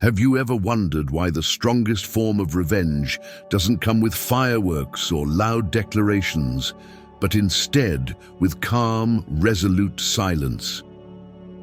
Have you ever wondered why the strongest form of revenge doesn't come with fireworks or loud declarations, but instead with calm, resolute silence?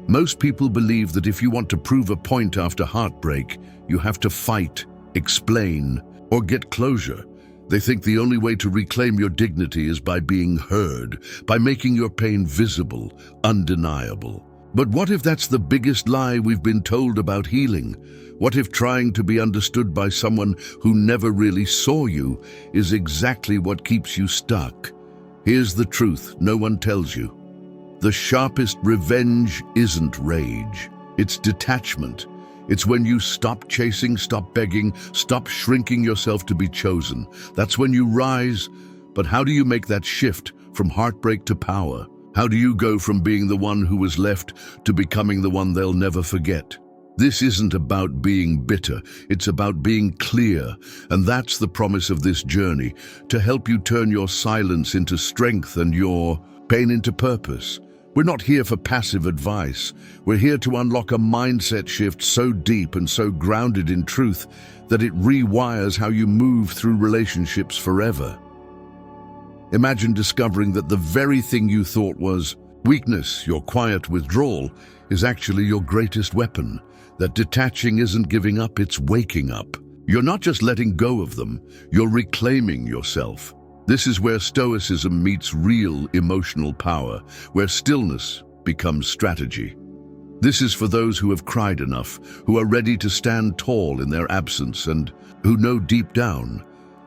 Most people believe that if you want to prove a point after heartbreak, you have to fight, explain, or get closure. They think the only way to reclaim your dignity is by being heard, by making your pain visible, undeniable. But what if that's the biggest lie we've been told about healing? What if trying to be understood by someone who never really saw you is exactly what keeps you stuck? Here's the truth no one tells you. The sharpest revenge isn't rage. It's detachment. It's when you stop chasing, stop begging, stop shrinking yourself to be chosen. That's when you rise. But how do you make that shift from heartbreak to power? How do you go from being the one who was left to becoming the one they'll never forget? This isn't about being bitter, it's about being clear, and that's the promise of this journey, to help you turn your silence into strength and your pain into purpose. We're not here for passive advice. We're here to unlock a mindset shift so deep and so grounded in truth that it rewires how you move through relationships forever. Imagine discovering that the very thing you thought was weakness, your quiet withdrawal, is actually your greatest weapon. That detaching isn't giving up, it's waking up. You're not just letting go of them, you're reclaiming yourself. This is where stoicism meets real emotional power, where stillness becomes strategy. This is for those who have cried enough, who are ready to stand tall in their absence, and who know deep down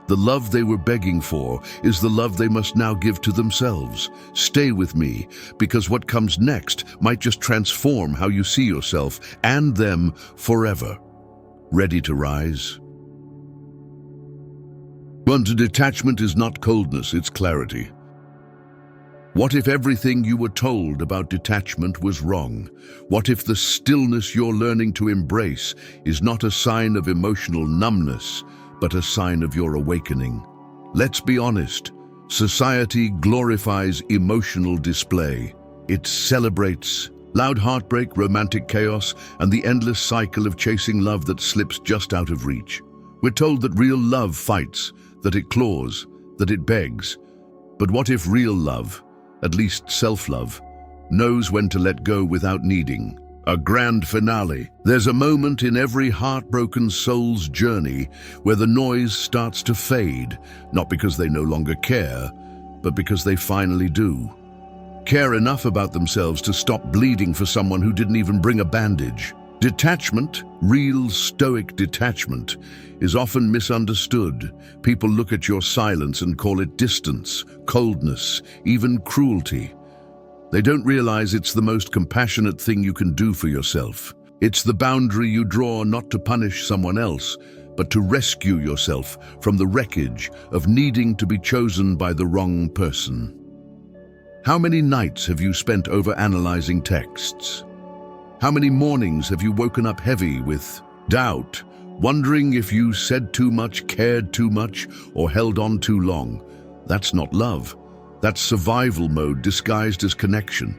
the love they were begging for is the love they must now give to themselves. Stay with me, because what comes next might just transform how you see yourself and them forever. Ready to rise? Detachment is not coldness, it's clarity. What if everything you were told about detachment was wrong? What if the stillness you're learning to embrace is not a sign of emotional numbness, but a sign of your awakening? Let's be honest, society glorifies emotional display. It celebrates loud heartbreak, romantic chaos, and the endless cycle of chasing love that slips just out of reach. We're told that real love fights, that it claws, that it begs. But what if real love, at least self-love, knows when to let go without needing? A grand finale. There's a moment in every heartbroken soul's journey where the noise starts to fade, not because they no longer care, but because they finally do. Care enough about themselves to stop bleeding for someone who didn't even bring a bandage. Detachment, real stoic detachment, is often misunderstood. People look at your silence and call it distance, coldness, even cruelty. They don't realize it's the most compassionate thing you can do for yourself. It's the boundary you draw not to punish someone else, but to rescue yourself from the wreckage of needing to be chosen by the wrong person. How many nights have you spent overanalyzing texts? How many mornings have you woken up heavy with doubt, wondering if you said too much, cared too much, or held on too long? That's not love. That's survival mode disguised as connection.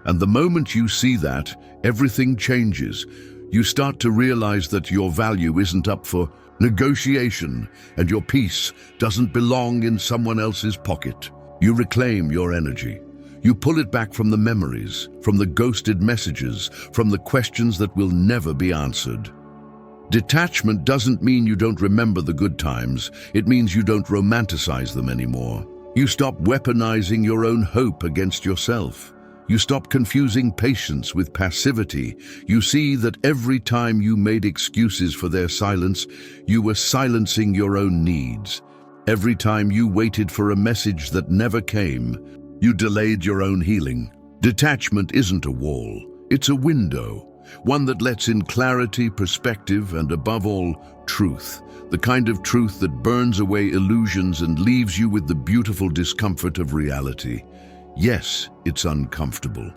And the moment you see that, everything changes. You start to realize that your value isn't up for negotiation, and your peace doesn't belong in someone else's pocket. You reclaim your energy. You pull it back from the memories, from the ghosted messages, from the questions that will never be answered. Detachment doesn't mean you don't remember the good times. It means you don't romanticize them anymore. You stop weaponizing your own hope against yourself. You stop confusing patience with passivity. You see that every time you made excuses for their silence, you were silencing your own needs. Every time you waited for a message that never came, you delayed your own healing. Detachment isn't a wall, it's a window. One that lets in clarity, perspective, and above all, truth. The kind of truth that burns away illusions and leaves you with the beautiful discomfort of reality. Yes, it's uncomfortable.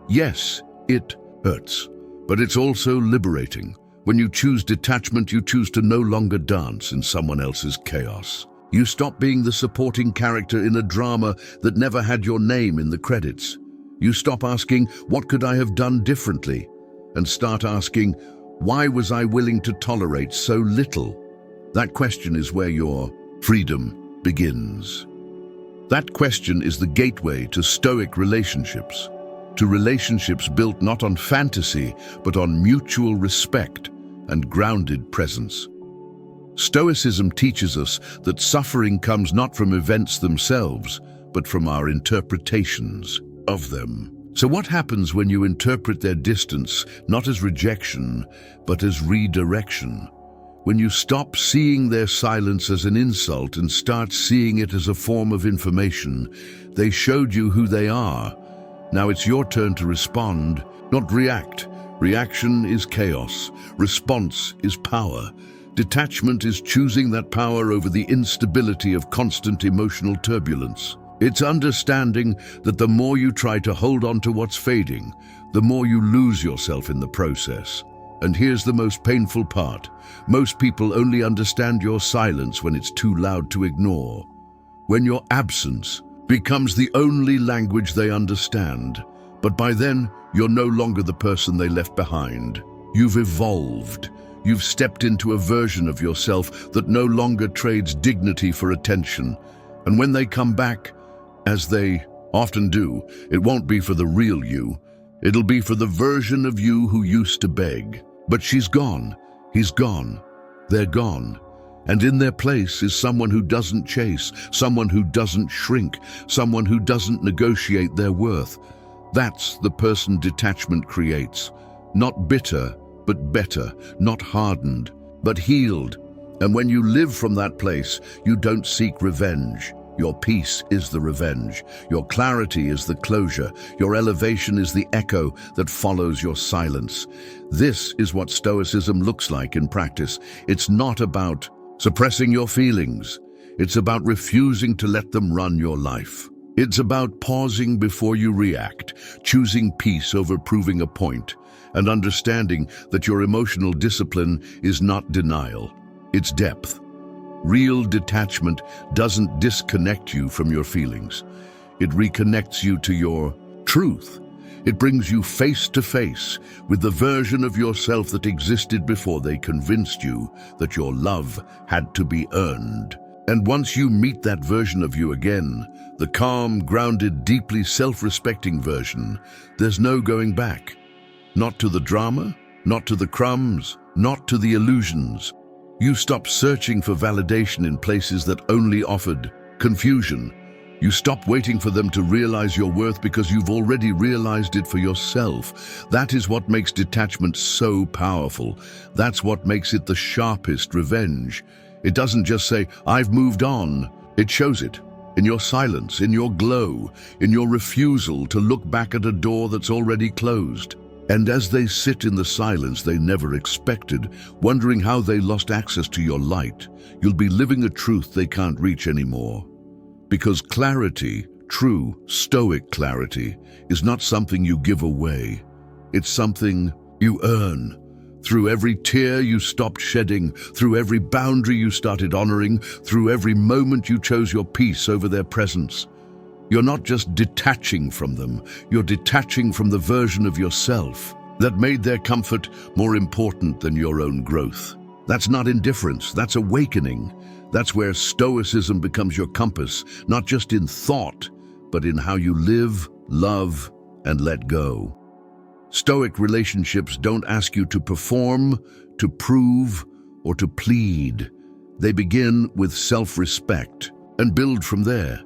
Yes, it hurts. But it's also liberating. When you choose detachment, you choose to no longer dance in someone else's chaos. You stop being the supporting character in a drama that never had your name in the credits. You stop asking, what could I have done differently? And start asking, Why was I willing to tolerate so little? That question is where your freedom begins. That question is the gateway to Stoic relationships, to relationships built not on fantasy, but on mutual respect and grounded presence. Stoicism teaches us that suffering comes not from events themselves, but from our interpretations of them. So what happens when you interpret their distance not as rejection, but as redirection? When you stop seeing their silence as an insult and start seeing it as a form of information, they showed you who they are. Now it's your turn to respond, not react. Reaction is chaos. Response is power. Detachment is choosing that power over the instability of constant emotional turbulence. It's understanding that the more you try to hold on to what's fading, the more you lose yourself in the process. And here's the most painful part. Most people only understand your silence when it's too loud to ignore. When your absence becomes the only language they understand. But by then, you're no longer the person they left behind. You've evolved. You've stepped into a version of yourself that no longer trades dignity for attention. And when they come back, as they often do, it won't be for the real you. It'll be for the version of you who used to beg. But she's gone. He's gone. They're gone. And in their place is someone who doesn't chase, someone who doesn't shrink, someone who doesn't negotiate their worth. That's the person detachment creates. Not bitter, but better. Not hardened, but healed. And when you live from that place, you don't seek revenge. Your peace is the revenge. Your clarity is the closure. Your elevation is the echo that follows your silence. This is what Stoicism looks like in practice. It's not about suppressing your feelings. It's about refusing to let them run your life. It's about pausing before you react, choosing peace over proving a point, and understanding that your emotional discipline is not denial. It's depth. Real detachment doesn't disconnect you from your feelings. It reconnects you to your truth. It brings you face to face with the version of yourself that existed before they convinced you that your love had to be earned. And once you meet that version of you again, the calm, grounded, deeply self-respecting version, there's no going back. Not to the drama, not to the crumbs, not to the illusions. You stop searching for validation in places that only offered confusion. You stop waiting for them to realize your worth because you've already realized it for yourself. That is what makes detachment so powerful. That's what makes it the sharpest revenge. It doesn't just say, "I've moved on." It shows it in your silence, in your glow, in your refusal to look back at a door that's already closed. And as they sit in the silence they never expected, wondering how they lost access to your light, you'll be living a truth they can't reach anymore. Because clarity, true Stoic clarity, is not something you give away. It's something you earn. Through every tear you stopped shedding, through every boundary you started honoring, through every moment you chose your peace over their presence. You're not just detaching from them, you're detaching from the version of yourself that made their comfort more important than your own growth. That's not indifference, that's awakening. That's where Stoicism becomes your compass, not just in thought, but in how you live, love, and let go. Stoic relationships don't ask you to perform, to prove, or to plead. They begin with self-respect and build from there.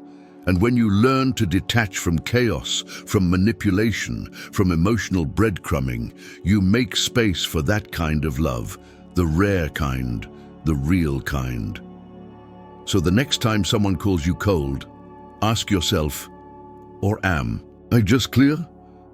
And when you learn to detach from chaos, from manipulation, from emotional breadcrumbing, you make space for that kind of love, the rare kind, the real kind. So the next time someone calls you cold, ask yourself, or am I just clear?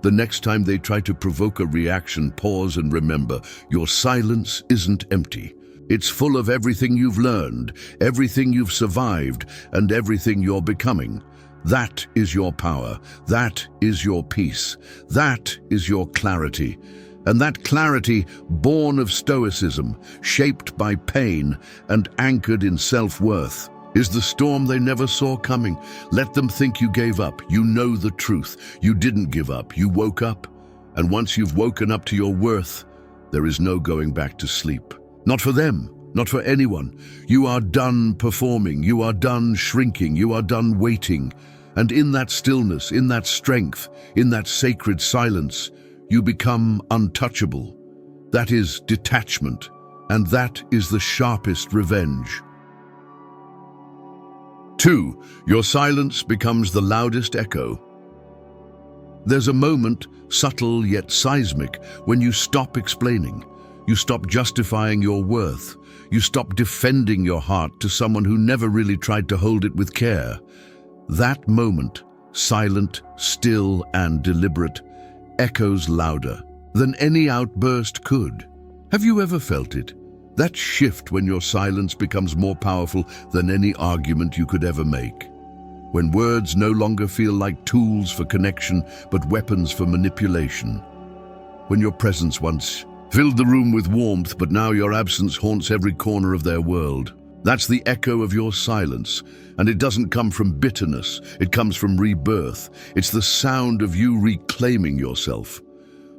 The next time they try to provoke a reaction, pause and remember, your silence isn't empty. It's full of everything you've learned, everything you've survived, and everything you're becoming. That is your power. That is your peace. That is your clarity. And that clarity, born of Stoicism, shaped by pain and anchored in self-worth, is the storm they never saw coming. Let them think you gave up. You know the truth. You didn't give up. You woke up. And once you've woken up to your worth, There is no going back to sleep. Not for them, not for anyone. You are done performing, you are done shrinking, you are done waiting. And in that stillness, in that strength, in that sacred silence, you become untouchable. That is detachment, and that is the sharpest revenge. 2. Your silence becomes the loudest echo. There's a moment, subtle yet seismic, when you stop explaining. You stop justifying your worth. You stop defending your heart to someone who never really tried to hold it with care. That moment, silent, still, and deliberate, echoes louder than any outburst could. Have you ever felt it? That shift when your silence becomes more powerful than any argument you could ever make. When words no longer feel like tools for connection, but weapons for manipulation. When your presence once filled the room with warmth, but now your absence haunts every corner of their world. That's the echo of your silence, and it doesn't come from bitterness, it comes from rebirth. It's the sound of you reclaiming yourself.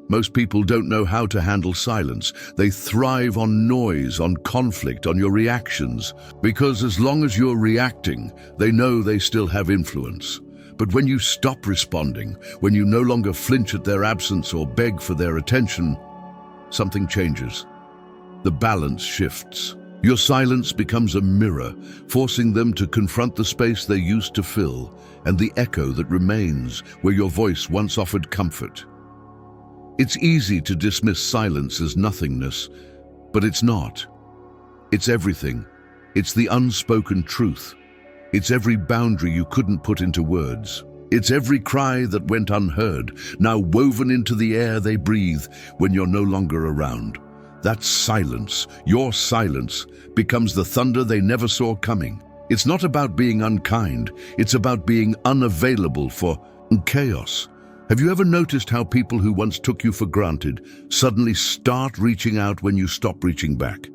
Most people don't know how to handle silence. They thrive on noise, on conflict, on your reactions, because as long as you're reacting, they know they still have influence. But when you stop responding, when you no longer flinch at their absence or beg for their attention, something changes. The balance shifts. Your silence becomes a mirror, forcing them to confront the space they used to fill and the echo that remains where your voice once offered comfort. It's easy to dismiss silence as nothingness, but it's not. It's everything. It's the unspoken truth. It's every boundary you couldn't put into words. It's every cry that went unheard, now woven into the air they breathe when you're no longer around. That silence, your silence, becomes the thunder they never saw coming. It's not about being unkind, it's about being unavailable for chaos. Have you ever noticed how people who once took you for granted suddenly start reaching out when you stop reaching back?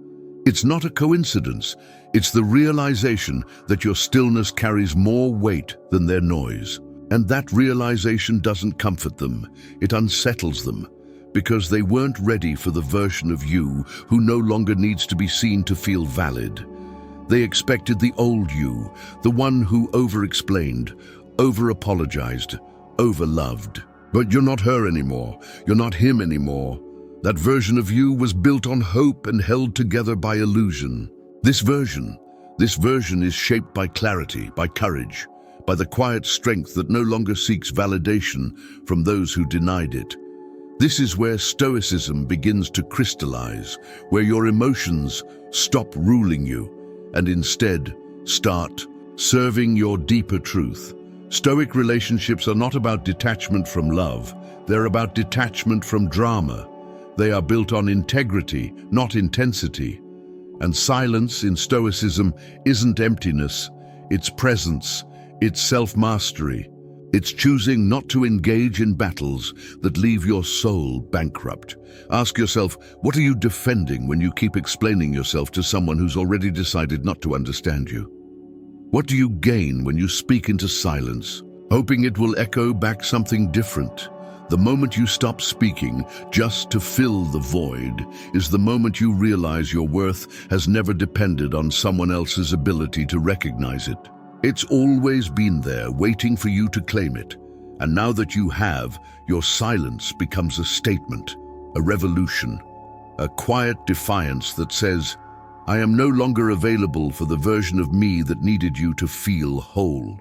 It's not a coincidence. It's the realization that your stillness carries more weight than their noise. And that realization doesn't comfort them. It unsettles them, because they weren't ready for the version of you who no longer needs to be seen to feel valid. They expected the old you, the one who over-explained, over-apologized, over-loved. But you're not her anymore. You're not him anymore. That version of you was built on hope and held together by illusion. This version is shaped by clarity, by courage, by the quiet strength that no longer seeks validation from those who denied it. This is where stoicism begins to crystallize, where your emotions stop ruling you and instead start serving your deeper truth. Stoic relationships are not about detachment from love. They're about detachment from drama. They are built on integrity, not intensity. And silence in Stoicism isn't emptiness, it's presence, it's self-mastery. It's choosing not to engage in battles that leave your soul bankrupt. Ask yourself, what are you defending when you keep explaining yourself to someone who's already decided not to understand you? What do you gain when you speak into silence, hoping it will echo back something different? The moment you stop speaking just to fill the void is the moment you realize your worth has never depended on someone else's ability to recognize it. It's always been there, waiting for you to claim it. And now that you have, your silence becomes a statement, a revolution, a quiet defiance that says, I am no longer available for the version of me that needed you to feel whole.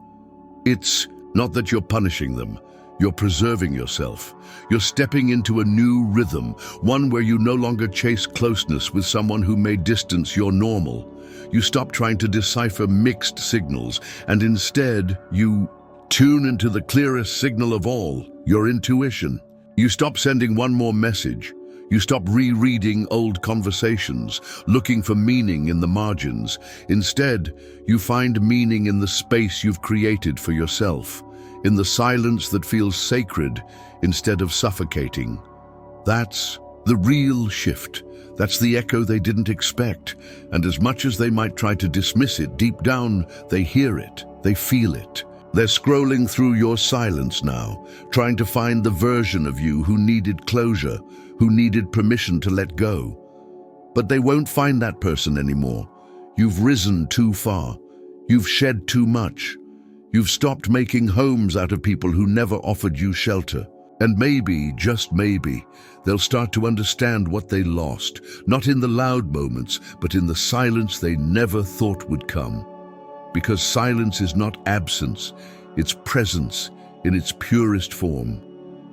It's not that you're punishing them. You're preserving yourself. You're stepping into a new rhythm, one where you no longer chase closeness with someone who made distance your normal. You stop trying to decipher mixed signals, and instead you tune into the clearest signal of all, your intuition. You stop sending one more message. You stop rereading old conversations, looking for meaning in the margins. Instead, you find meaning in the space you've created for yourself, in the silence that feels sacred instead of suffocating. That's the real shift. That's the echo they didn't expect. And as much as they might try to dismiss it, deep down, they hear it, they feel it. They're scrolling through your silence now, trying to find the version of you who needed closure, who needed permission to let go. But they won't find that person anymore. You've risen too far. You've shed too much. You've stopped making homes out of people who never offered you shelter. And maybe, just maybe, they'll start to understand what they lost, not in the loud moments, but in the silence they never thought would come. Because silence is not absence, it's presence in its purest form.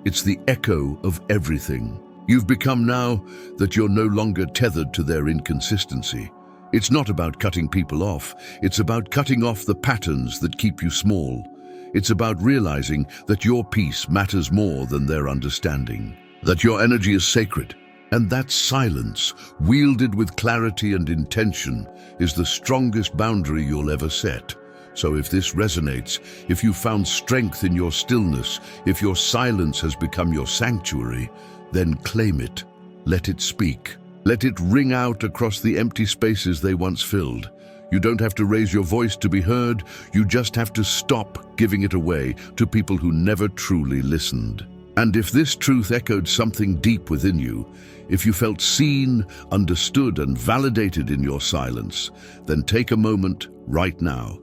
It's the echo of everything. You've become now that you're no longer tethered to their inconsistency. It's not about cutting people off, it's about cutting off the patterns that keep you small. It's about realizing that your peace matters more than their understanding, that your energy is sacred, and that silence, wielded with clarity and intention, is the strongest boundary you'll ever set. So if this resonates, if you found strength in your stillness, if your silence has become your sanctuary, then claim it. Let it speak. Let it ring out across the empty spaces they once filled. You don't have to raise your voice to be heard, you just have to stop giving it away to people who never truly listened. And if this truth echoed something deep within you, if you felt seen, understood, and validated in your silence, then take a moment right now.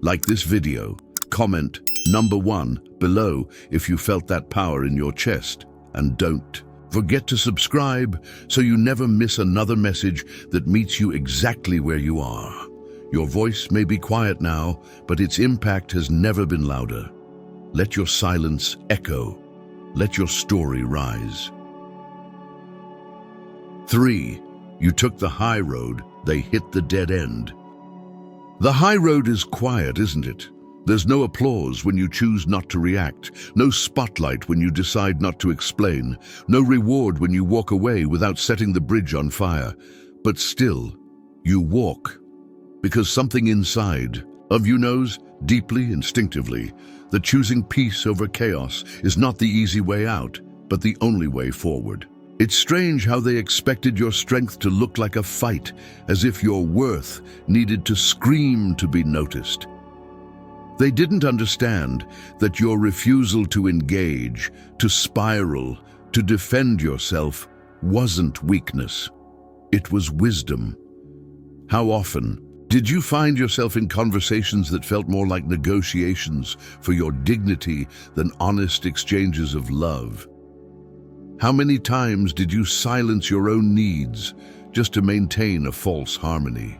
Like this video, comment #1 below if you felt that power in your chest, and don't forget to subscribe so you never miss another message that meets you exactly where you are. Your voice may be quiet now, but its impact has never been louder. Let your silence echo. Let your story rise. 3. You took the high road, they hit the dead end. The high road is quiet, isn't it? There's no applause when you choose not to react, no spotlight when you decide not to explain, no reward when you walk away without setting the bridge on fire. But still, you walk. Because something inside of you knows, deeply, instinctively, that choosing peace over chaos is not the easy way out, but the only way forward. It's strange how they expected your strength to look like a fight, as if your worth needed to scream to be noticed. They didn't understand that your refusal to engage, to spiral, to defend yourself wasn't weakness. It was wisdom. How often did you find yourself in conversations that felt more like negotiations for your dignity than honest exchanges of love? How many times did you silence your own needs just to maintain a false harmony?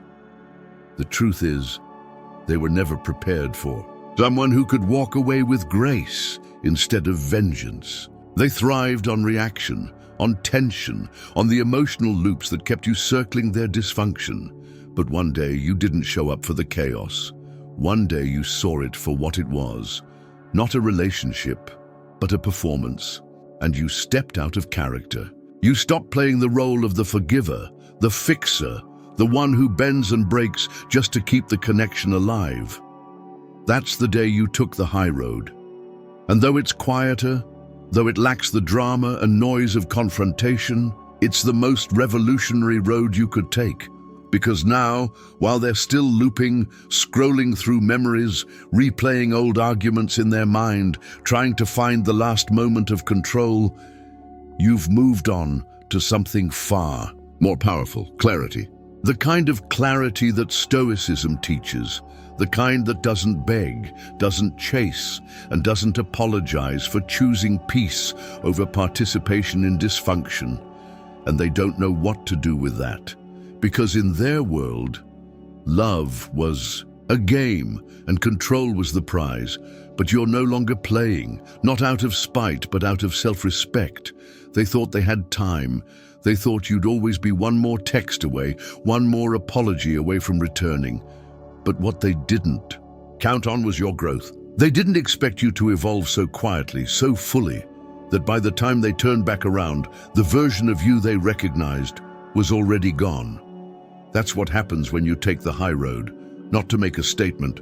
The truth is, they were never prepared for someone who could walk away with grace instead of vengeance. They thrived on reaction, on tension, on the emotional loops that kept you circling their dysfunction. But one day you didn't show up for the chaos. One day you saw it for what it was, not a relationship, but a performance. And you stepped out of character. You stopped playing the role of the forgiver, the fixer, the one who bends and breaks just to keep the connection alive. That's the day you took the high road. And though it's quieter, though it lacks the drama and noise of confrontation, it's the most revolutionary road you could take. Because now, while they're still looping, scrolling through memories, replaying old arguments in their mind, trying to find the last moment of control, you've moved on to something far more powerful: clarity. The kind of clarity that Stoicism teaches, the kind that doesn't beg, doesn't chase, and doesn't apologize for choosing peace over participation in dysfunction. And they don't know what to do with that. Because in their world, love was a game and control was the prize. But you're no longer playing, not out of spite, but out of self-respect. They thought they had time. They thought you'd always be one more text away, one more apology away from returning. But what they didn't count on was your growth. They didn't expect you to evolve so quietly, so fully, that by the time they turned back around, the version of you they recognized was already gone. That's what happens when you take the high road, not to make a statement,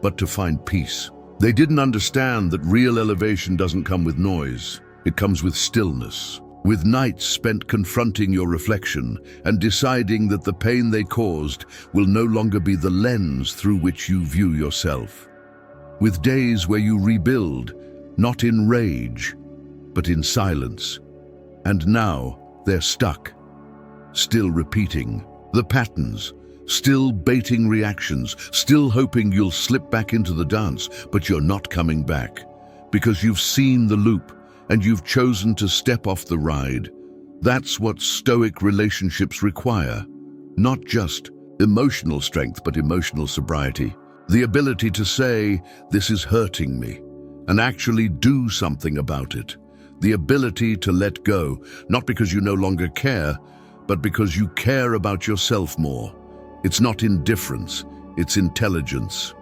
but to find peace. They didn't understand that real elevation doesn't come with noise. It comes with stillness, with nights spent confronting your reflection and deciding that the pain they caused will no longer be the lens through which you view yourself. With days where you rebuild, not in rage, but in silence. And now, They're stuck, still repeating the patterns, still baiting reactions, still hoping you'll slip back into the dance, but you're not coming back because you've seen the loop and you've chosen to step off the ride. That's what Stoic relationships require. Not just emotional strength, but emotional sobriety. The ability to say, this is hurting me, and actually do something about it. The ability to let go, not because you no longer care, but because you care about yourself more. It's not indifference, it's intelligence.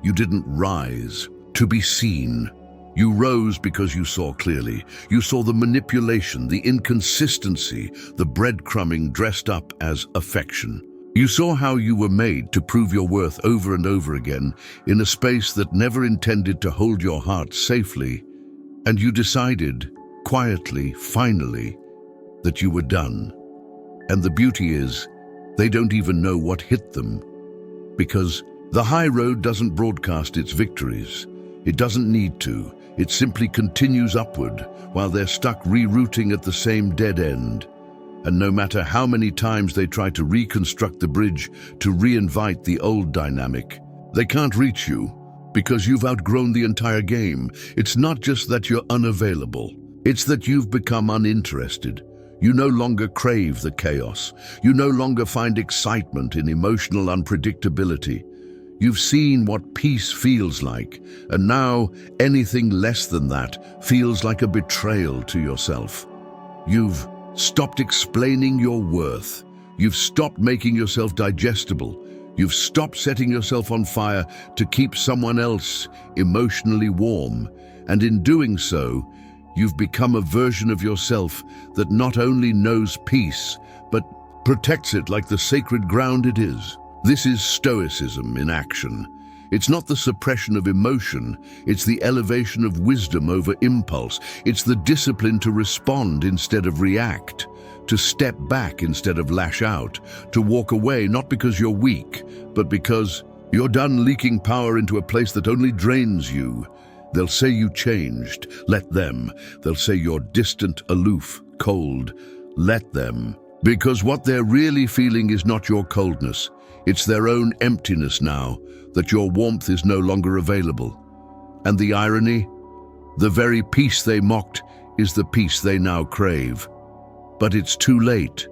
You didn't rise to be seen. You rose because you saw clearly. You saw the manipulation, the inconsistency, the breadcrumbing dressed up as affection. You saw how you were made to prove your worth over and over again in a space that never intended to hold your heart safely. And you decided, quietly, finally, that you were done. And the beauty is, they don't even know what hit them. Because the high road doesn't broadcast its victories. It doesn't need to. It simply continues upward while they're stuck rerouting at the same dead end. And no matter how many times they try to reconstruct the bridge to reinvite the old dynamic, they can't reach you because you've outgrown the entire game. It's not just that you're unavailable. It's that you've become uninterested. You no longer crave the chaos. You no longer find excitement in emotional unpredictability. You've seen what peace feels like, and now anything less than that feels like a betrayal to yourself. You've stopped explaining your worth. You've stopped making yourself digestible. You've stopped setting yourself on fire to keep someone else emotionally warm. And in doing so, you've become a version of yourself that not only knows peace, but protects it like the sacred ground it is. This is Stoicism in action. It's not the suppression of emotion, it's the elevation of wisdom over impulse. It's the discipline to respond instead of react, to step back instead of lash out, to walk away not because you're weak, but because you're done leaking power into a place that only drains you. They'll say you changed. Let them. They'll say you're distant, aloof, cold. Let them. Because what they're really feeling is not your coldness. It's their own emptiness now, that your warmth is no longer available. And the irony? The very peace they mocked is the peace they now crave. But it's too late,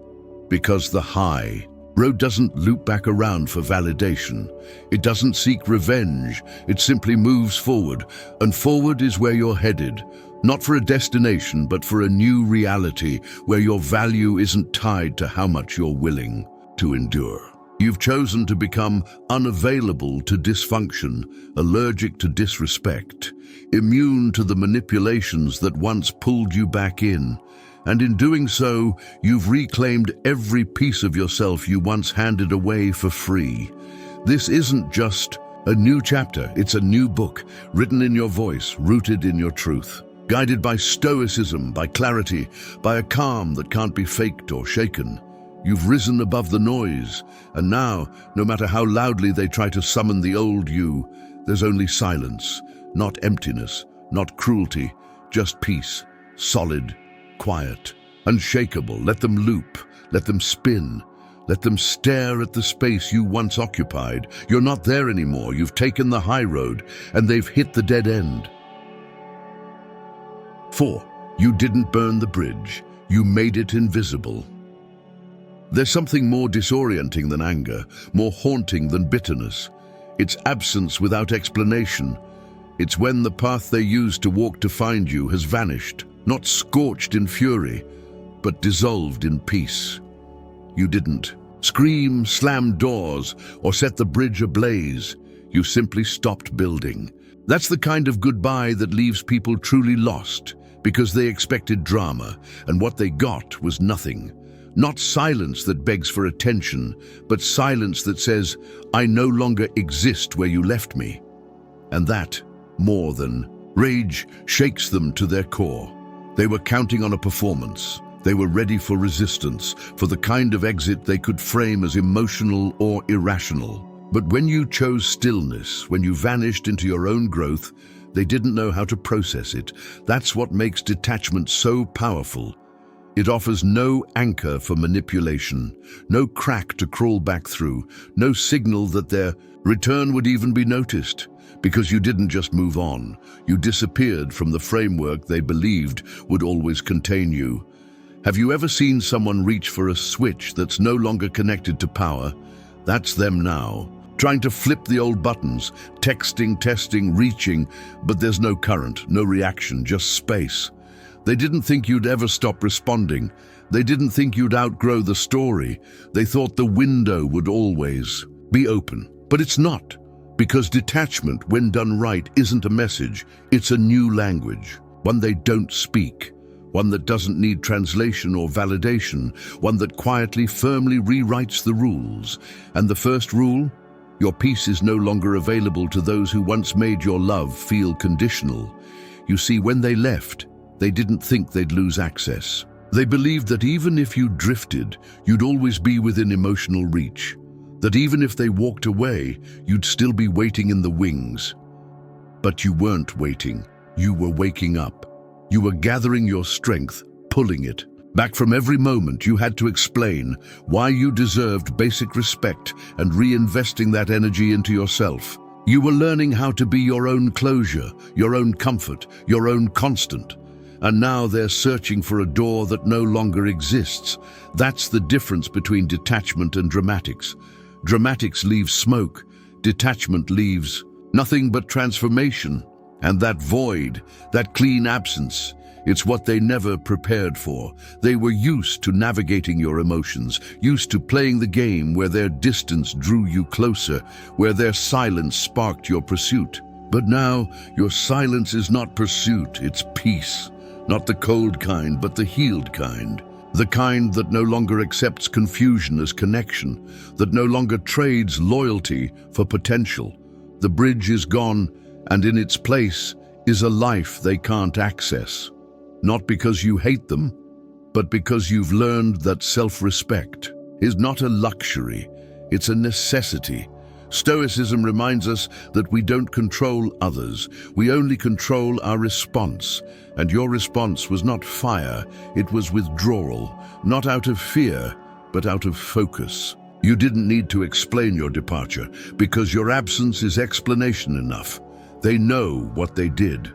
because the high road doesn't loop back around for validation. It doesn't seek revenge. It simply moves forward, and forward is where you're headed. Not for a destination, but for a new reality where your value isn't tied to how much you're willing to endure. You've chosen to become unavailable to dysfunction, allergic to disrespect, immune to the manipulations that once pulled you back in. And in doing so, you've reclaimed every piece of yourself you once handed away for free. This isn't just a new chapter, it's a new book, written in your voice, rooted in your truth. Guided by stoicism, by clarity, by a calm that can't be faked or shaken. You've risen above the noise, and now, no matter how loudly they try to summon the old you, there's only silence, not emptiness, not cruelty, just peace, solid, quiet, unshakable. Let them loop, let them spin, let them stare at the space you once occupied. You're not there anymore. You've taken the high road, and they've hit the dead end. 4. You didn't burn the bridge. You made it invisible. There's something more disorienting than anger, more haunting than bitterness. It's absence without explanation. It's when the path they used to walk to find you has vanished, not scorched in fury, but dissolved in peace. You didn't scream, slam doors, or set the bridge ablaze. You simply stopped building. That's the kind of goodbye that leaves people truly lost, because they expected drama, and what they got was nothing. Not silence that begs for attention, but silence that says, I no longer exist where you left me. And that, more than rage, shakes them to their core. They were counting on a performance. They were ready for resistance, for the kind of exit they could frame as emotional or irrational. But when you chose stillness, when you vanished into your own growth, they didn't know how to process it. That's what makes detachment so powerful. It offers no anchor for manipulation, no crack to crawl back through, no signal that their return would even be noticed, because you didn't just move on. You disappeared from the framework they believed would always contain you. Have you ever seen someone reach for a switch that's no longer connected to power? That's them now, trying to flip the old buttons, texting, testing, reaching, but there's no current, no reaction, just space. They didn't think you'd ever stop responding. They didn't think you'd outgrow the story. They thought the window would always be open. But it's not, because detachment, when done right, isn't a message. It's a new language, one they don't speak, one that doesn't need translation or validation, one that quietly, firmly rewrites the rules. And the first rule? Your peace is no longer available to those who once made your love feel conditional. You see, when they left, they didn't think they'd lose access. They believed that even if you drifted, you'd always be within emotional reach. That even if they walked away, you'd still be waiting in the wings. But you weren't waiting. You were waking up. You were gathering your strength, pulling it. Back from every moment you had to explain why you deserved basic respect and reinvesting that energy into yourself. You were learning how to be your own closure, your own comfort, your own constant. And now they're searching for a door that no longer exists. That's the difference between detachment and dramatics. Dramatics leave smoke. Detachment leaves nothing but transformation. And that void, that clean absence, it's what they never prepared for. They were used to navigating your emotions, used to playing the game where their distance drew you closer, where their silence sparked your pursuit. But now, your silence is not pursuit, it's peace. Not the cold kind, but the healed kind. The kind that no longer accepts confusion as connection, that no longer trades loyalty for potential. The bridge is gone, and in its place is a life they can't access. Not because you hate them, but because you've learned that self-respect is not a luxury, it's a necessity. Stoicism reminds us that we don't control others, we only control our response. And your response was not fire, it was withdrawal, not out of fear, but out of focus. You didn't need to explain your departure, because your absence is explanation enough. They know what they did.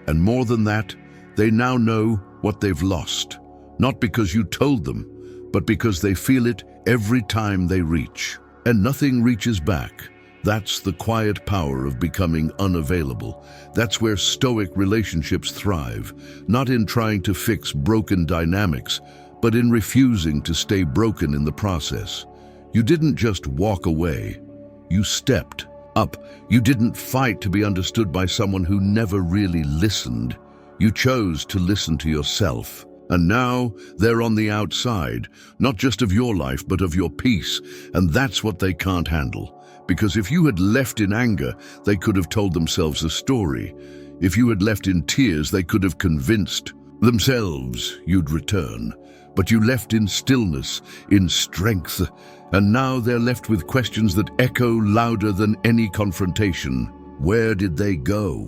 And more than that, they now know what they've lost. Not because you told them, but because they feel it every time they reach. And nothing reaches back. That's the quiet power of becoming unavailable. That's where Stoic relationships thrive, not in trying to fix broken dynamics, but in refusing to stay broken in the process. You didn't just walk away. You stepped up. You didn't fight to be understood by someone who never really listened. You chose to listen to yourself. And now they're on the outside, not just of your life, but of your peace. And that's what they can't handle. Because if you had left in anger, they could have told themselves a story. If you had left in tears, they could have convinced themselves you'd return. But you left in stillness, in strength. And now they're left with questions that echo louder than any confrontation. Where did they go?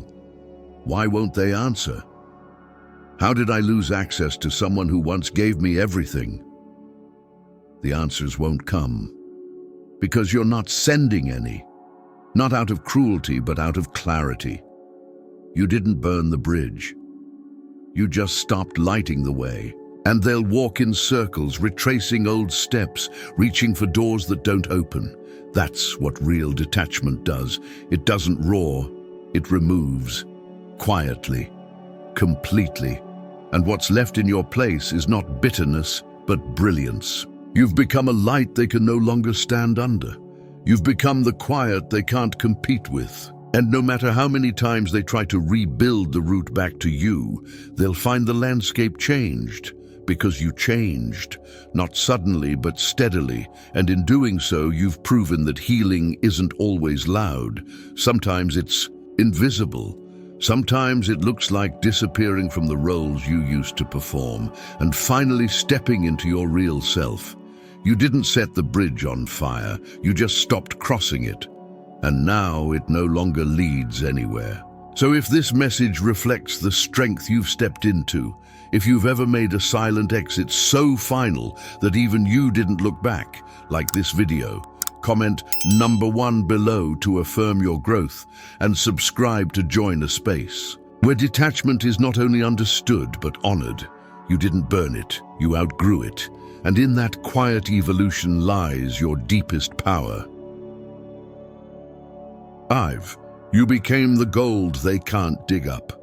Why won't they answer? How did I lose access to someone who once gave me everything? The answers won't come. Because you're not sending any. Not out of cruelty, but out of clarity. You didn't burn the bridge. You just stopped lighting the way. And they'll walk in circles, retracing old steps, reaching for doors that don't open. That's what real detachment does. It doesn't roar, it removes. Quietly. Completely. And what's left in your place is not bitterness, but brilliance. You've become a light they can no longer stand under. You've become the quiet they can't compete with. And no matter how many times they try to rebuild the route back to you, they'll find the landscape changed. Because you changed, not suddenly but steadily, and in doing so you've proven that healing isn't always loud. Sometimes it's invisible. Sometimes it looks like disappearing from the roles you used to perform and finally stepping into your real self. You didn't set the bridge on fire, you just stopped crossing it. And now it no longer leads anywhere. So if this message reflects the strength you've stepped into, if you've ever made a silent exit so final that even you didn't look back, like this video, comment #1 below to affirm your growth and subscribe to join a space where detachment is not only understood but honored. You didn't burn it, you outgrew it, and in that quiet evolution lies your deepest power. 5. You became the gold they can't dig up.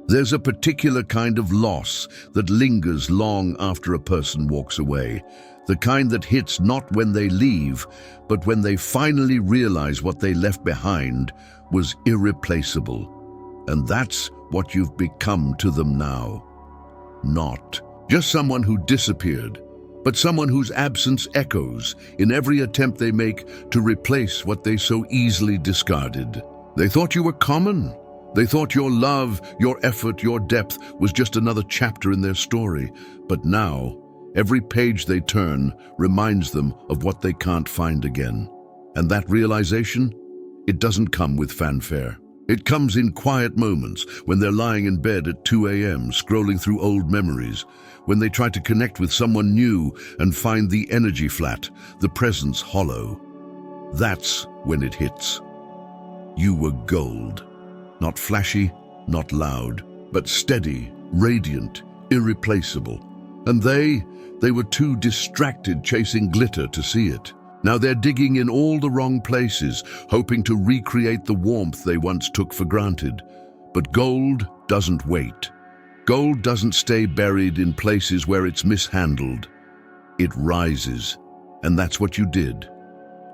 There's a particular kind of loss that lingers long after a person walks away, the kind that hits not when they leave, but when they finally realize what they left behind was irreplaceable. And that's what you've become to them now. Not just someone who disappeared, but someone whose absence echoes in every attempt they make to replace what they so easily discarded. They thought you were common. They thought your love, your effort, your depth was just another chapter in their story. But now, every page they turn reminds them of what they can't find again. And that realization, it doesn't come with fanfare. It comes in quiet moments, when they're lying in bed at 2 a.m. scrolling through old memories, when they try to connect with someone new and find the energy flat, the presence hollow. That's when it hits. You were gold. Not flashy, not loud, but steady, radiant, irreplaceable. And they were too distracted chasing glitter to see it. Now they're digging in all the wrong places, hoping to recreate the warmth they once took for granted. But gold doesn't wait. Gold doesn't stay buried in places where it's mishandled. It rises. And that's what you did.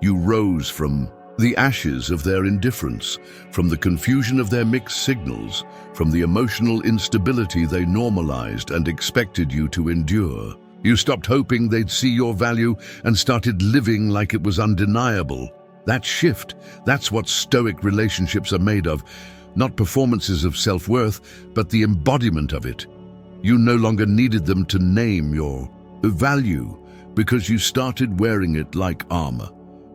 You rose from the ashes of their indifference, from the confusion of their mixed signals, from the emotional instability they normalized and expected you to endure. You stopped hoping they'd see your value and started living like it was undeniable. That shift, that's what Stoic relationships are made of. Not performances of self-worth, but the embodiment of it. You no longer needed them to name your value because you started wearing it like armor.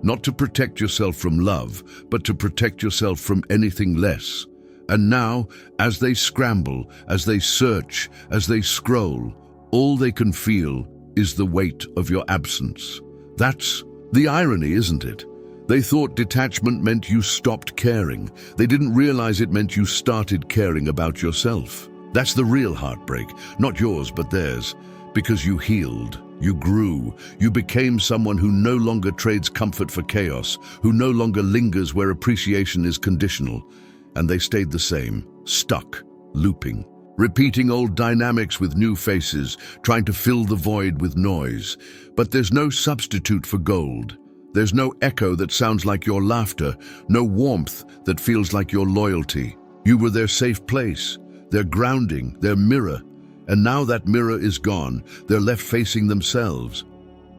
Not to protect yourself from love, but to protect yourself from anything less. And now, as they scramble, as they search, as they scroll, all they can feel is the weight of your absence. That's the irony, isn't it? They thought detachment meant you stopped caring. They didn't realize it meant you started caring about yourself. That's the real heartbreak, not yours but theirs, because you healed, you grew, you became someone who no longer trades comfort for chaos, who no longer lingers where appreciation is conditional. And they stayed the same, stuck, looping, repeating old dynamics with new faces, trying to fill the void with noise. But there's no substitute for gold. There's no echo that sounds like your laughter, no warmth that feels like your loyalty. You were their safe place, their grounding, their mirror. And now that mirror is gone, they're left facing themselves.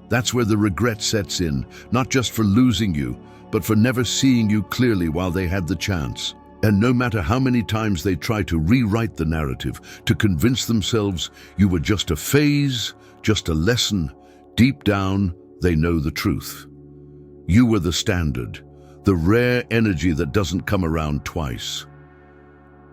That's where the regret sets in, not just for losing you, but for never seeing you clearly while they had the chance. And no matter how many times they try to rewrite the narrative, to convince themselves you were just a phase, just a lesson, deep down, they know the truth. You were the standard, the rare energy that doesn't come around twice.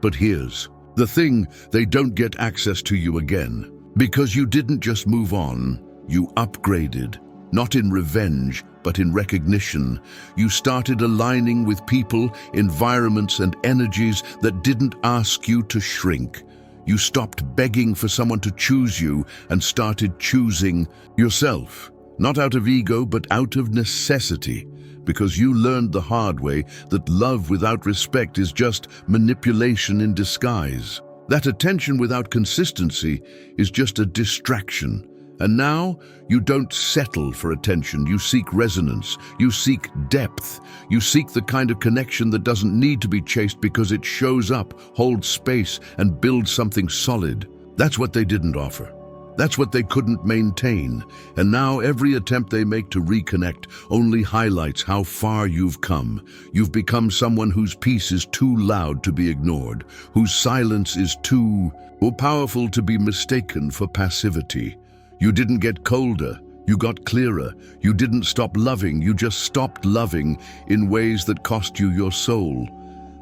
But here's the thing, they don't get access to you again. Because you didn't just move on, you upgraded. Not in revenge, but in recognition. You started aligning with people, environments, and energies that didn't ask you to shrink. You stopped begging for someone to choose you and started choosing yourself. Not out of ego, but out of necessity. Because you learned the hard way that love without respect is just manipulation in disguise. That attention without consistency is just a distraction. And now, you don't settle for attention, you seek resonance, you seek depth, you seek the kind of connection that doesn't need to be chased because it shows up, holds space, and builds something solid. That's what they didn't offer. That's what they couldn't maintain. And now every attempt they make to reconnect only highlights how far you've come. You've become someone whose peace is too loud to be ignored, whose silence is too powerful to be mistaken for passivity. You didn't get colder, you got clearer. You didn't stop loving, you just stopped loving in ways that cost you your soul.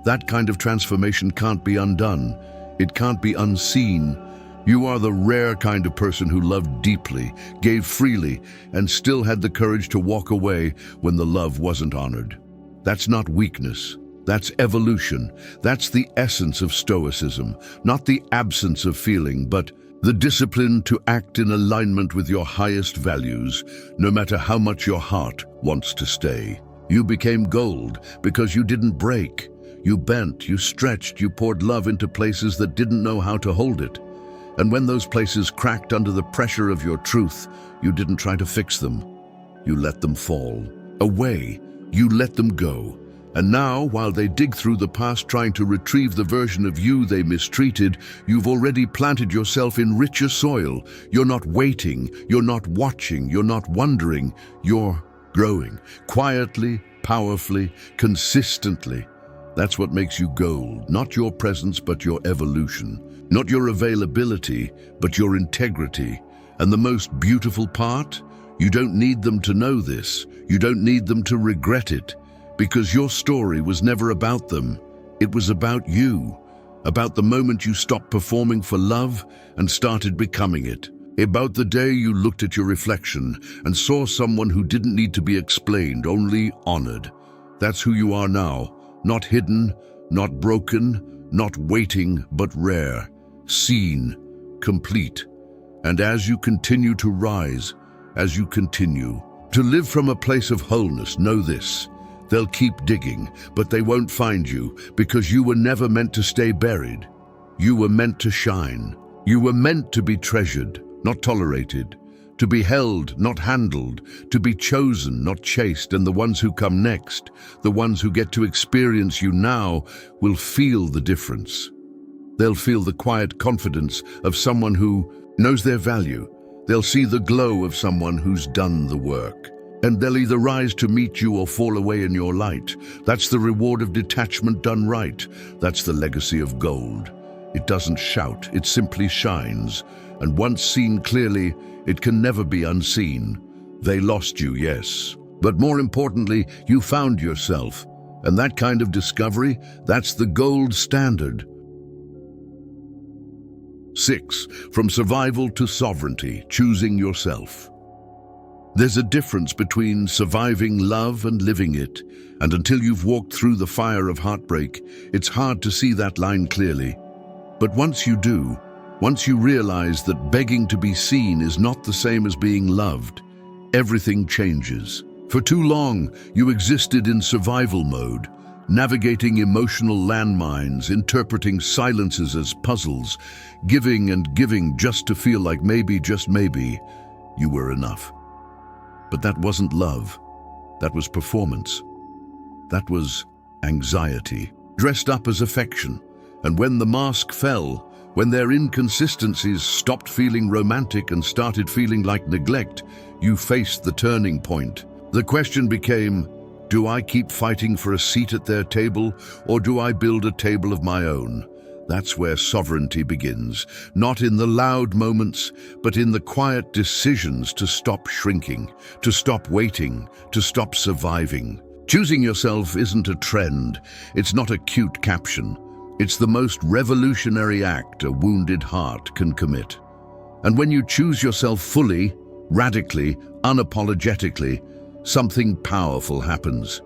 That kind of transformation can't be undone. It can't be unseen. You are the rare kind of person who loved deeply, gave freely, and still had the courage to walk away when the love wasn't honored. That's not weakness. That's evolution. That's the essence of Stoicism, not the absence of feeling, but the discipline to act in alignment with your highest values, no matter how much your heart wants to stay. You became gold because you didn't break. You bent, you stretched, you poured love into places that didn't know how to hold it. And when those places cracked under the pressure of your truth, you didn't try to fix them. You let them fall away. You let them go. And now, while they dig through the past trying to retrieve the version of you they mistreated, you've already planted yourself in richer soil. You're not waiting, you're not watching, you're not wondering. You're growing, quietly, powerfully, consistently. That's what makes you gold, not your presence but your evolution, not your availability but your integrity. And the most beautiful part? You don't need them to know this. You don't need them to regret it. Because your story was never about them. It was about you, about the moment you stopped performing for love and started becoming it, about the day you looked at your reflection and saw someone who didn't need to be explained, only honored. That's who you are now, not hidden, not broken, not waiting, but rare, seen, complete. And as you continue to rise, as you continue to live from a place of wholeness, know this. They'll keep digging, but they won't find you because you were never meant to stay buried. You were meant to shine. You were meant to be treasured, not tolerated, to be held, not handled, to be chosen, not chased. And the ones who come next, the ones who get to experience you now, will feel the difference. They'll feel the quiet confidence of someone who knows their value. They'll see the glow of someone who's done the work. And they'll either rise to meet you or fall away in your light. That's the reward of detachment done right. That's the legacy of gold. It doesn't shout, it simply shines. And once seen clearly, it can never be unseen. They lost you, yes. But more importantly, you found yourself. And that kind of discovery, that's the gold standard. 6. From survival to sovereignty, choosing yourself. There's a difference between surviving love and living it, and until you've walked through the fire of heartbreak, it's hard to see that line clearly. But once you do, once you realize that begging to be seen is not the same as being loved, everything changes. For too long, you existed in survival mode, navigating emotional landmines, interpreting silences as puzzles, giving and giving just to feel like maybe, just maybe, you were enough. But that wasn't love. That was performance. That was anxiety, dressed up as affection. And when the mask fell, when their inconsistencies stopped feeling romantic and started feeling like neglect, you faced the turning point. The question became, do I keep fighting for a seat at their table, or do I build a table of my own? That's where sovereignty begins, not in the loud moments, but in the quiet decisions to stop shrinking, to stop waiting, to stop surviving. Choosing yourself isn't a trend, it's not a cute caption. It's the most revolutionary act a wounded heart can commit. And when you choose yourself fully, radically, unapologetically, something powerful happens.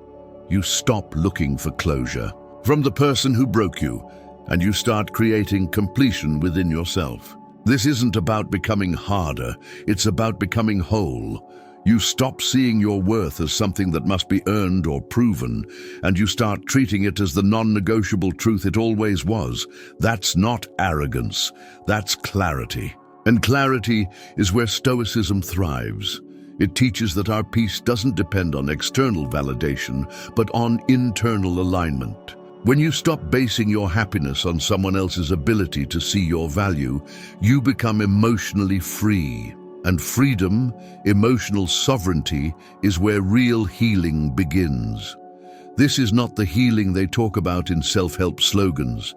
You stop looking for closure from the person who broke you, and you start creating completion within yourself. This isn't about becoming harder, it's about becoming whole. You stop seeing your worth as something that must be earned or proven, and you start treating it as the non-negotiable truth it always was. That's not arrogance, that's clarity. And clarity is where Stoicism thrives. It teaches that our peace doesn't depend on external validation, but on internal alignment. When you stop basing your happiness on someone else's ability to see your value, you become emotionally free. And freedom, emotional sovereignty, is where real healing begins. This is not the healing they talk about in self-help slogans.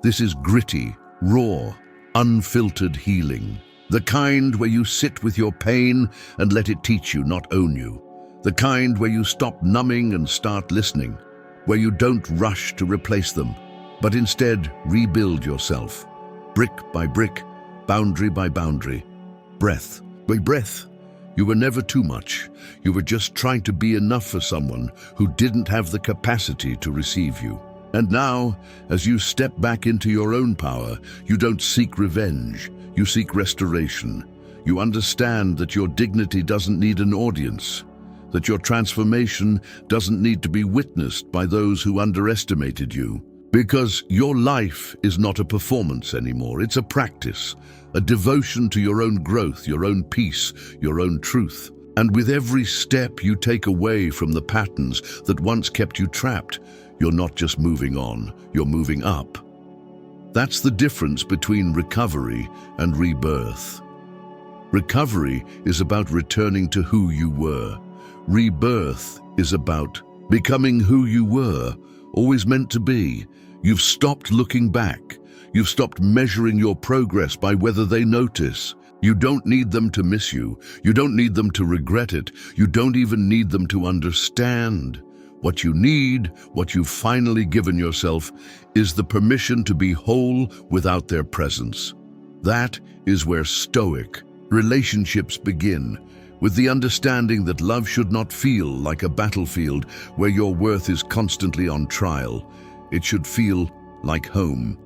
This is gritty, raw, unfiltered healing. The kind where you sit with your pain and let it teach you, not own you. The kind where you stop numbing and start listening. where you don't rush to replace them, but instead rebuild yourself, brick by brick, boundary by boundary, breath by breath. You were never too much. You were just trying to be enough for someone who didn't have the capacity to receive you. And now, as you step back into your own power, you don't seek revenge, you seek restoration. You understand that your dignity doesn't need an audience, that your transformation doesn't need to be witnessed by those who underestimated you. Because your life is not a performance anymore, it's a practice, a devotion to your own growth, your own peace, your own truth. And with every step you take away from the patterns that once kept you trapped, you're not just moving on, you're moving up. That's the difference between recovery and rebirth. Recovery is about returning to who you were. Rebirth is about becoming who you were, always meant to be. You've stopped looking back. You've stopped measuring your progress by whether they notice. You don't need them to miss you. You don't need them to regret it. You don't even need them to understand. What you need, what you've finally given yourself, is the permission to be whole without their presence. That is where Stoic relationships begin, with the understanding that love should not feel like a battlefield where your worth is constantly on trial. It should feel like home.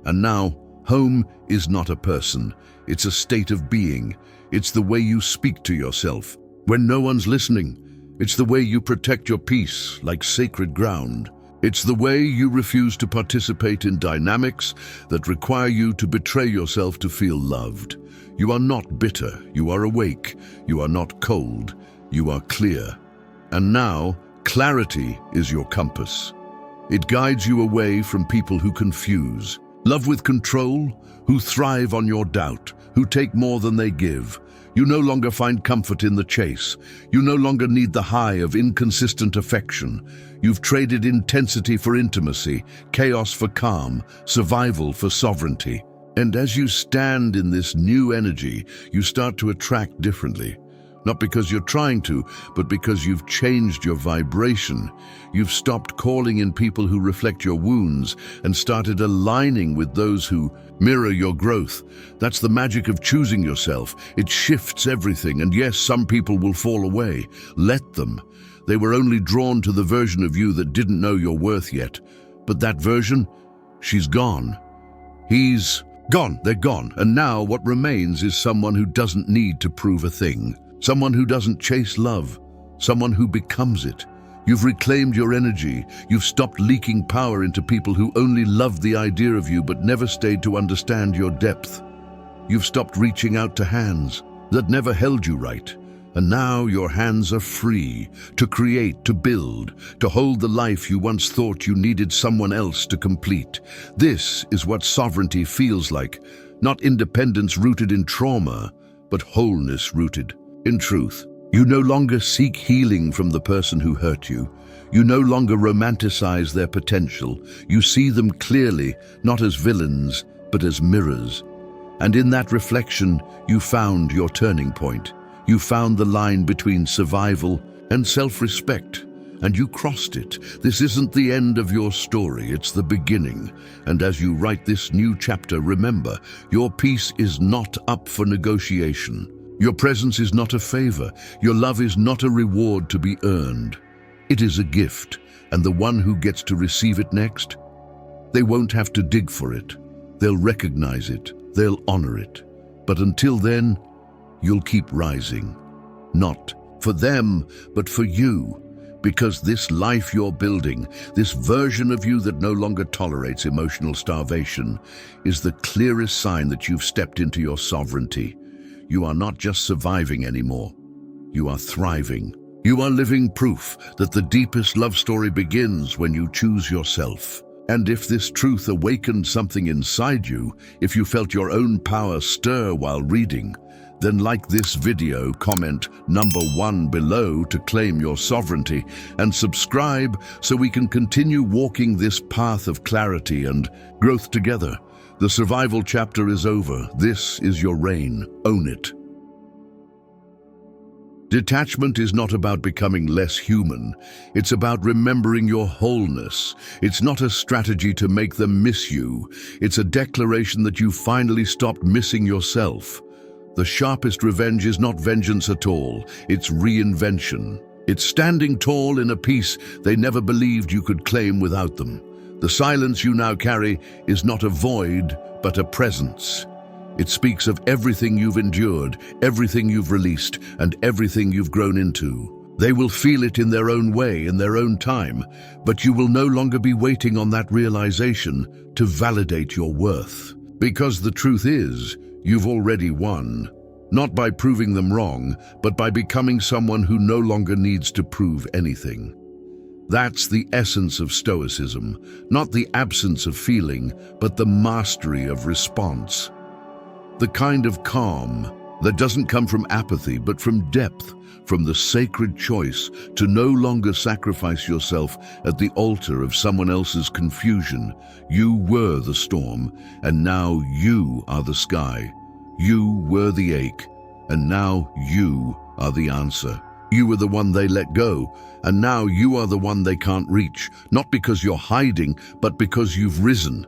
And now, home is not a person. It's a state of being. It's the way you speak to yourself when no one's listening. It's the way you protect your peace like sacred ground. It's the way you refuse to participate in dynamics that require you to betray yourself to feel loved. You are not bitter. You are awake. You are not cold. You are clear. And now, clarity is your compass. It guides you away from people who confuse, love with control, who thrive on your doubt, who take more than they give. You no longer find comfort in the chase. You no longer need the high of inconsistent affection. You've traded intensity for intimacy, chaos for calm, survival for sovereignty. And as you stand in this new energy, you start to attract differently. Not because you're trying to, but because you've changed your vibration. You've stopped calling in people who reflect your wounds and started aligning with those who mirror your growth. That's the magic of choosing yourself. It shifts everything, and yes, some people will fall away. Let them. They were only drawn to the version of you that didn't know your worth yet. But that version, she's gone. He's gone. They're gone. And now what remains is someone who doesn't need to prove a thing. Someone who doesn't chase love, someone who becomes it. You've reclaimed your energy. You've stopped leaking power into people who only loved the idea of you but never stayed to understand your depth. You've stopped reaching out to hands that never held you right. And now your hands are free to create, to build, to hold the life you once thought you needed someone else to complete. This is what sovereignty feels like. Not independence rooted in trauma, but wholeness rooted in truth. You no longer seek healing from the person who hurt you. You no longer romanticize their potential. You see them clearly, not as villains, but as mirrors. And in that reflection, you found your turning point. You found the line between survival and self-respect, and you crossed it. This isn't the end of your story, it's the beginning. And as you write this new chapter, remember, your peace is not up for negotiation. Your presence is not a favor. Your love is not a reward to be earned. It is a gift, and the one who gets to receive it next, they won't have to dig for it. They'll recognize it. They'll honor it. But until then, you'll keep rising. Not for them, but for you. Because this life you're building, this version of you that no longer tolerates emotional starvation, is the clearest sign that you've stepped into your sovereignty. You are not just surviving anymore. You are thriving. You are living proof that the deepest love story begins when you choose yourself. And if this truth awakened something inside you, if you felt your own power stir while reading, then like this video, comment number 1 below to claim your sovereignty, and subscribe so we can continue walking this path of clarity and growth together. The survival chapter is over. This is your reign. Own it. Detachment is not about becoming less human. It's about remembering your wholeness. It's not a strategy to make them miss you. It's a declaration that you finally stopped missing yourself. The sharpest revenge is not vengeance at all. It's reinvention. It's standing tall in a peace they never believed you could claim without them. The silence you now carry is not a void, but a presence. It speaks of everything you've endured, everything you've released, and everything you've grown into. They will feel it in their own way, in their own time, but you will no longer be waiting on that realization to validate your worth. Because the truth is, you've already won. Not by proving them wrong, but by becoming someone who no longer needs to prove anything. That's the essence of Stoicism, not the absence of feeling, but the mastery of response. The kind of calm that doesn't come from apathy, but from depth, from the sacred choice to no longer sacrifice yourself at the altar of someone else's confusion. You were the storm, and now you are the sky. You were the ache, and now you are the answer. You were the one they let go, and now you are the one they can't reach, not because you're hiding, but because you've risen.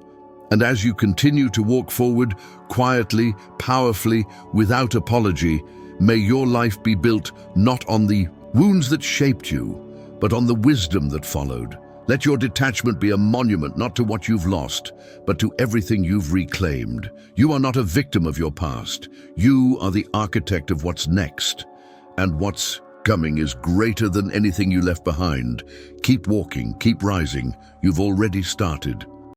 And as you continue to walk forward, quietly, powerfully, without apology, may your life be built not on the wounds that shaped you, but on the wisdom that followed. Let your detachment be a monument not to what you've lost, but to everything you've reclaimed. You are not a victim of your past. You are the architect of what's next. And what's coming is greater than anything you left behind. Keep walking, keep rising. You've already started.